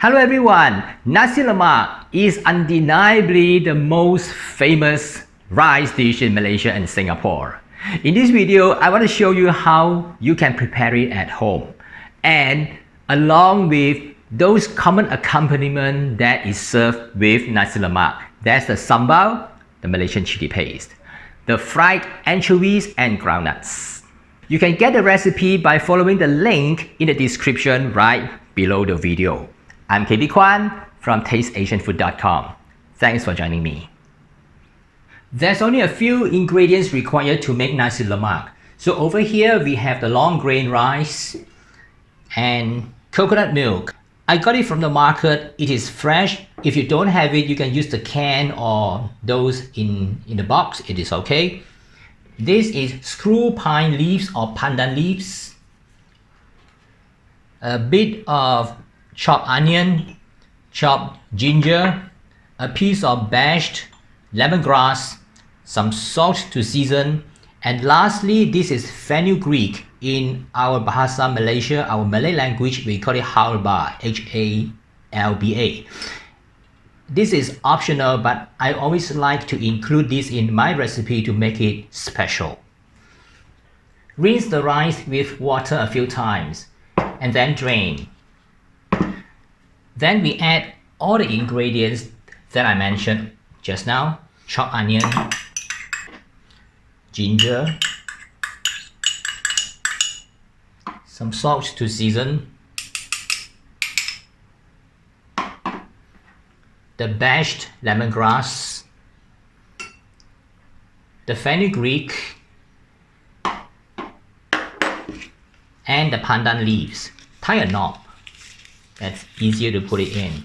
Hello everyone, Nasi Lemak is undeniably the most famous rice dish in Malaysia and Singapore. In this video, I want to show you how you can prepare it at home and along with those common accompaniment that is served with Nasi Lemak. That's the Sambal, the Malaysian chili paste, the fried anchovies and groundnuts. You can get the recipe by following the link in the description right below the video. I'm KB Kwan from tasteasianfood.com. Thanks for joining me. There's only a few ingredients required to make Nasi Lemak. So over here we have the long grain rice and coconut milk. I got it from the market. It is fresh. If you don't have it, you can use the can or those in the box. It is okay. This is screw pine leaves or pandan leaves. A bit of chopped onion, chopped ginger, a piece of bashed lemongrass, some salt to season, and lastly, this is fenugreek. In our Bahasa Malaysia, our Malay language, we call it halba, H-A-L-B-A. This is optional, but I always like to include this in my recipe to make it special. Rinse the rice with water a few times and then drain. Then we add all the ingredients that I mentioned just now: chopped onion, ginger, some salt to season, the bashed lemongrass, the fenugreek, and the pandan leaves. Tie a knot. That's easier to put it in.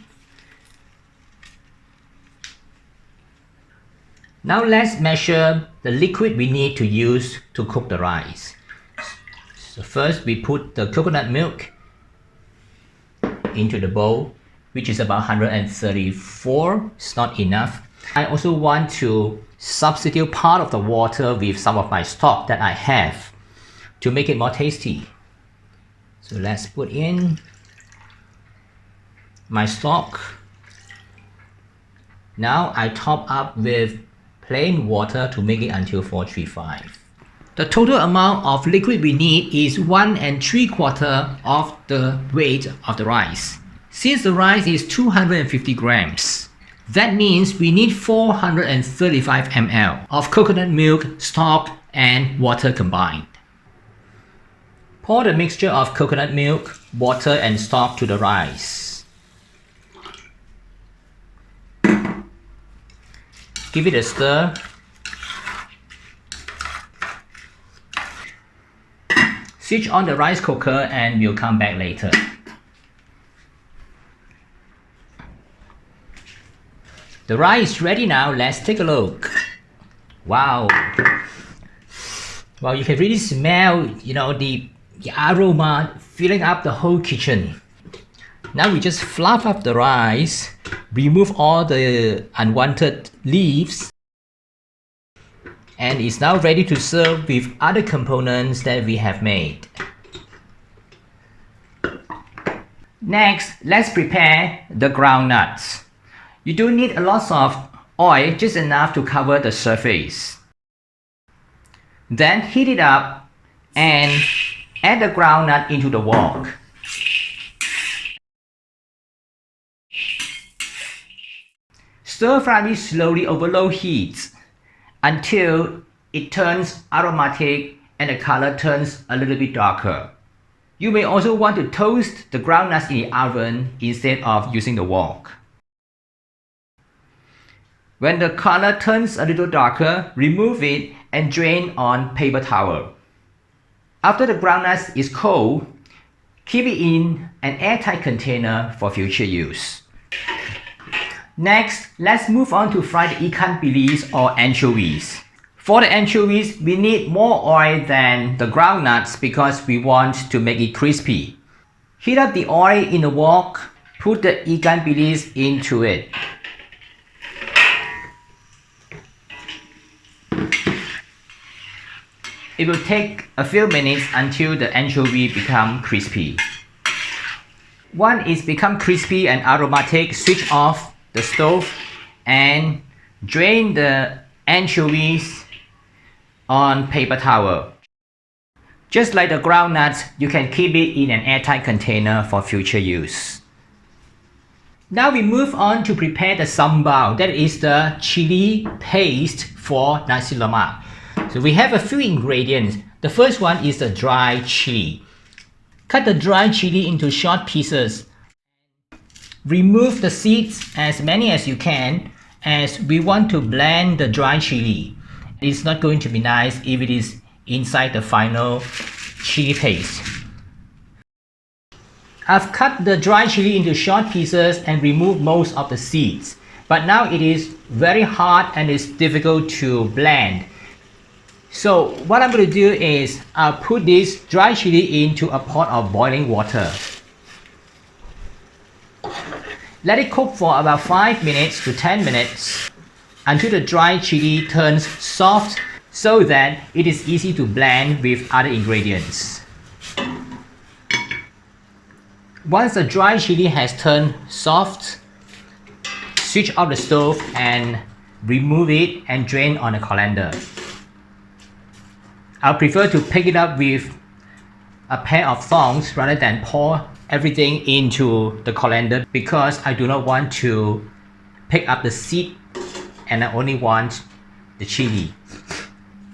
Now let's measure the liquid we need to use to cook the rice. So first we put the coconut milk into the bowl, which is about 134. It's not enough. I also want to substitute part of the water with some of my stock that I have to make it more tasty. So let's put in my stock. Now I top up with plain water to make it until 435. The total amount of liquid we need is 1 3/4 of the weight of the rice. Since the rice is 250 grams, that means we need 435 ml of coconut milk, stock, and water combined. Pour the mixture of coconut milk, water, and stock to the rice. Give it a stir. Switch on the rice cooker and we'll come back later. The rice is ready now. Let's take a look. Wow. Well, you can really smell, the aroma filling up the whole kitchen. Now we just fluff up the rice, remove all the unwanted leaves, and it's now ready to serve with other components that we have made. Next, let's prepare the groundnuts. You don't need a lot of oil, just enough to cover the surface. Then heat it up and add the groundnut into the wok. Stir fry it slowly over low heat until it turns aromatic and the color turns a little bit darker. You may also want to toast the groundnuts in the oven instead of using the wok. When the color turns a little darker, remove it and drain on paper towel. After the groundnuts is cold, keep it in an airtight container for future use. Next, let's move on to fry the Ikan Bilis or anchovies. For the anchovies, we need more oil than the groundnuts because we want to make it crispy. Heat up the oil in the wok, put the Ikan Bilis into it. It will take a few minutes until the anchovy become crispy. Once it's become crispy and aromatic, switch off the stove and drain the anchovies on paper towel. Just like the groundnuts, you can keep it in an airtight container for future use. Now we move on to prepare the sambal, that is the chili paste for Nasi Lemak. So we have a few ingredients. The first one is the dry chili. Cut the dry chili into short pieces. Remove the seeds as many as you can, as we want to blend the dry chili. It's not going to be nice if it is inside the final chili paste. I've cut the dry chili into short pieces and removed most of the seeds. But now it is very hard and it's difficult to blend. So what I'm going to do is I'll put this dry chili into a pot of boiling water. Let it cook for about 5 minutes to 10 minutes until the dry chili turns soft so that it is easy to blend with other ingredients. Once the dry chili has turned soft, switch off the stove and remove it and drain on a colander. I prefer to pick it up with a pair of tongs rather than pour everything into the colander, because I do not want to pick up the seed and I only want the chili.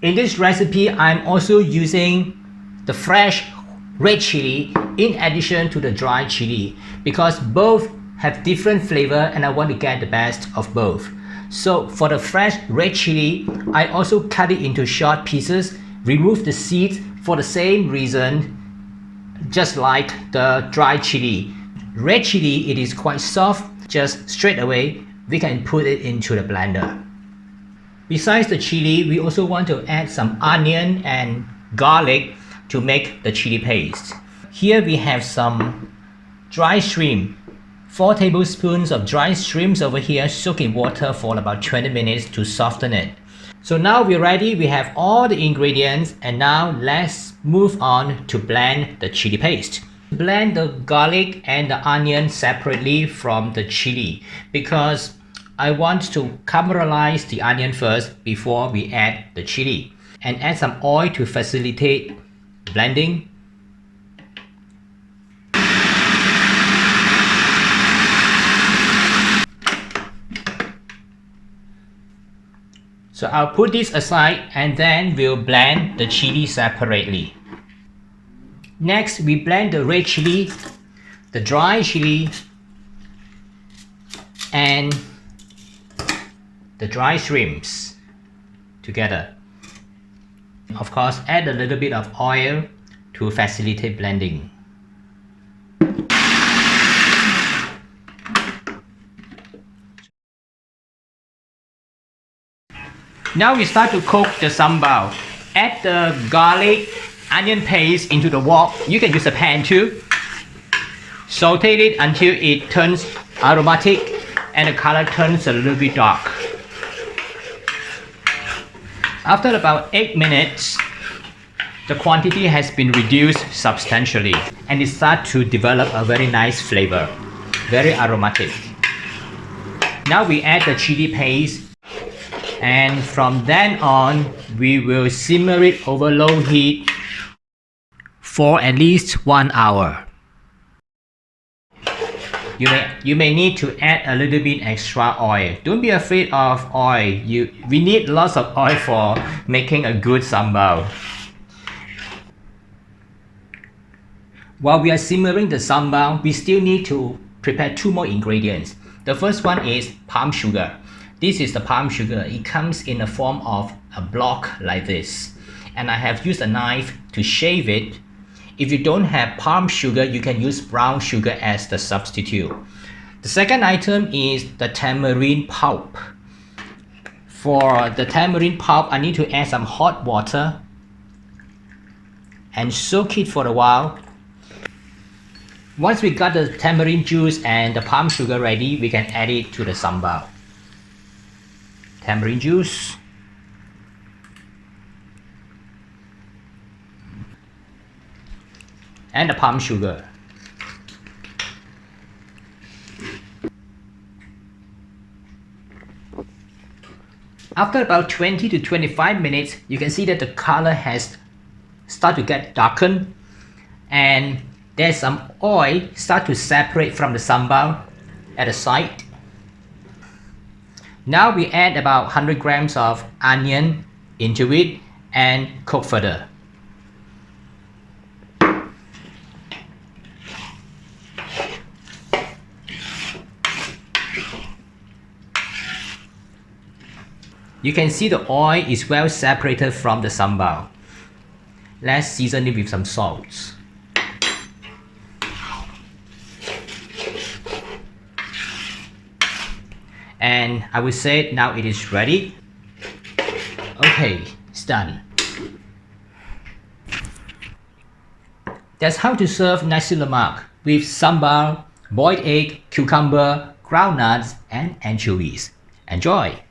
In this recipe, I'm also using the fresh red chili in addition to the dry chili, because both have different flavor and I want to get the best of both. So for the fresh red chili, I also cut it into short pieces, remove the seeds for the same reason, just like the dry chili. Red chili, it is quite soft, just straight away we can put it into the blender. Besides the chili, we also want to add some onion and garlic to make the chili paste. Here we have some dry shrimp. 4 tablespoons of dry shrimps over here, soak in water for about 20 minutes to soften it. So now we're ready, we have all the ingredients, and now let's move on to blend the chili paste. Blend the garlic and the onion separately from the chili, because I want to caramelize the onion first before we add the chili, and add some oil to facilitate blending. So I'll put this aside and then we'll blend the chili separately. Next, we blend the red chili, the dry chili, and the dry shrimps together. Of course, add a little bit of oil to facilitate blending. Now we start to cook the sambal. Add the garlic, onion paste into the wok. You can use a pan too. Saute it until it turns aromatic and the color turns a little bit dark. After about 8 minutes, the quantity has been reduced substantially and it starts to develop a very nice flavor, very aromatic. Now we add the chili paste, and from then on we will simmer it over low heat for at least 1 hour. You may need to add a little bit extra oil. Don't be afraid of oil. We need lots of oil for making a good sambal. While we are simmering the sambal, we still need to prepare 2 more ingredients. The first one is palm sugar. This is the palm sugar. It comes in the form of a block like this. And I have used a knife to shave it. If you don't have palm sugar, you can use brown sugar as the substitute. The second item is the tamarind pulp. For the tamarind pulp, I need to add some hot water and soak it for a while. Once we got the tamarind juice and the palm sugar ready, we can add it to the sambal. Tamarind juice, and the palm sugar. After about 20 to 25 minutes, you can see that the color has started to get darkened and there's some oil start to separate from the sambal at the side. Now we add about 100 grams of onion into it and cook further. You can see the oil is well separated from the sambal. Let's season it with some salt. And I would say now it is ready. Okay, it's done. That's how to serve Nasi Lemak with sambal, boiled egg, cucumber, groundnuts, and anchovies. Enjoy!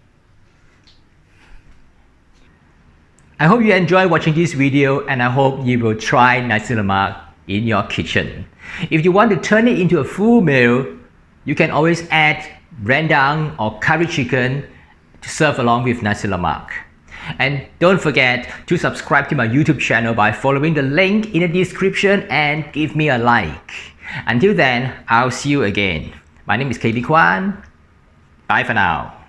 I hope you enjoy watching this video and I hope you will try Nasi Lemak in your kitchen. If you want to turn it into a full meal, you can always add rendang or curry chicken to serve along with Nasi Lemak. And don't forget to subscribe to my YouTube channel by following the link in the description and give me a like. Until then, I'll see you again. My name is KB Kwan. Bye for now.